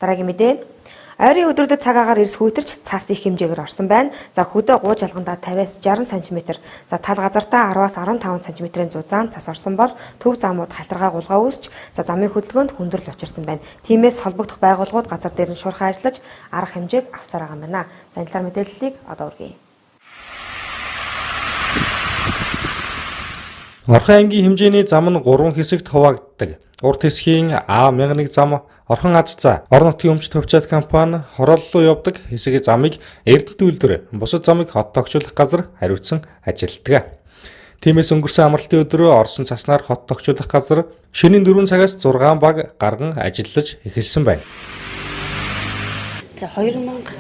Дараагийн мэдээ. Ойрын өдрүүдэд цаг агаар эрс хүйтерч цас их хэмжээгээр орсон байна. За хөдөө гууж алгандаа 50-аас 60 см, за тал газартаа 10-аас 15 см-ийн зузаан цас орсон бол төв замууд халтаргаа гулгаа үүсч, за замын хөдөлгөөнд хүндрэл учирсан байна. Тиймээс холбогдох байгууллагууд газар дээр нь шуурхай ажиллаж арга хэмжээг авсаар байгаа юм байна. За энэ талаар мэдээллийг одоо үргэе. Орхон аймгийн хэмжээний зам нь 3 хэсэгт хуваагддаг. Урд хэсгийн А1001 зам Орхон Азцаа орон нутгийн өмч төвчат компани хорооллоо явдаг хэсэг замыг Эрдэнэт үйлдвэр бусад замыг хот тогтчлох газар хариуцсан ажилладаг. Тиймээс өнгөрсөн амралтын өдрөө орсон цаснаар хот тогтчлох газар шөнийн 4 цагаас 6 баг гарган ажиллаж эхэлсэн байна. За 2018-19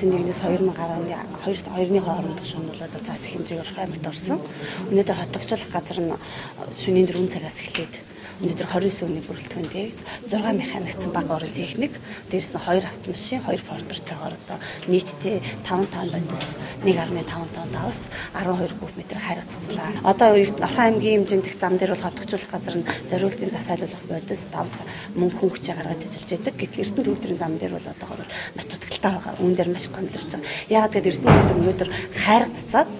нэгнээс 2012-ны хоорондох шөнө бол одоо цас хэмжээгээр аймагт орсон. Өнөөдөр хот тогтчлох газар нь шөнийн 4 цагаас эхлээд өнөөдөр 29 өдрийн бүрэлдэхүүнтэй 6 механикцсан бага орон техник, дээрээс нь 2 автомашин, 2 портертойгоор одоо нийтдээ 5 тонн бодис 1.5 тонн давс 12 куб метр хариг цэцлээ. Одоо Орхон аймгийн хэмжээнд их зам дээр бол хот тогтчлох газар нь зориултын засаалуулах бодис давс мөнгө хүн хүчээ гаргаж ажиллаж байдаг. Гэтэл Эрдэнэт үйлдвэрийн зам дээр бол одоогор маш дутагдaltaй байгаа. Үүн дээр маш гомдлорч байгаа. Яагаад гэвэл Эрдэнэт үйлдвэр өнөөдөр хариг цэцаад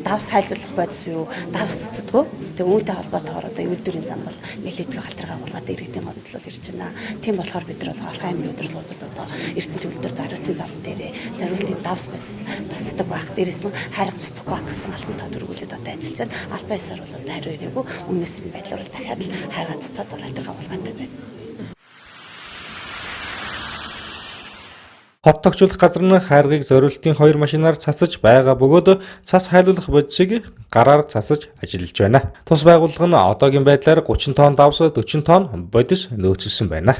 давс хайлуулах бодис юу давс цэцдэггүй. Тэгээ үүнтэй холбоотойгоор одоо үйлдвэрийн зам бол нэлээдгүй халтаргаа болоод иргэдийн гомдлол ирж байна. Тийм болохоор бид нар бол Орхон аймгийн өдрөлгүүдэд одоо Эрдэнэт үйлдвэрт хариуцсан зам дээрээ зориултын давс бодис тасдаг байх. Дээрээс нь хариг цэцэхгүй байх гэсэн алтан тоо дөрвөлөд одоо ажиллаж байна. Албан ёсоор бол одоо хариу ирээгүй. Өмнөөс нь байдлаар бол дахиад л хариг цэцээд бол халтаргаа болгоотой байна. Хот тогтчлох газар нь хайргыг зориултын 2 машинаар цацаж байгаа бөгөөд цас хайлуулах бодисыг гараар цацаж ажиллаж байна. Тус байгууллага нь одоогийн байдлаар 30 тонн давс 40 тонн бодис нөөцлсөн байна.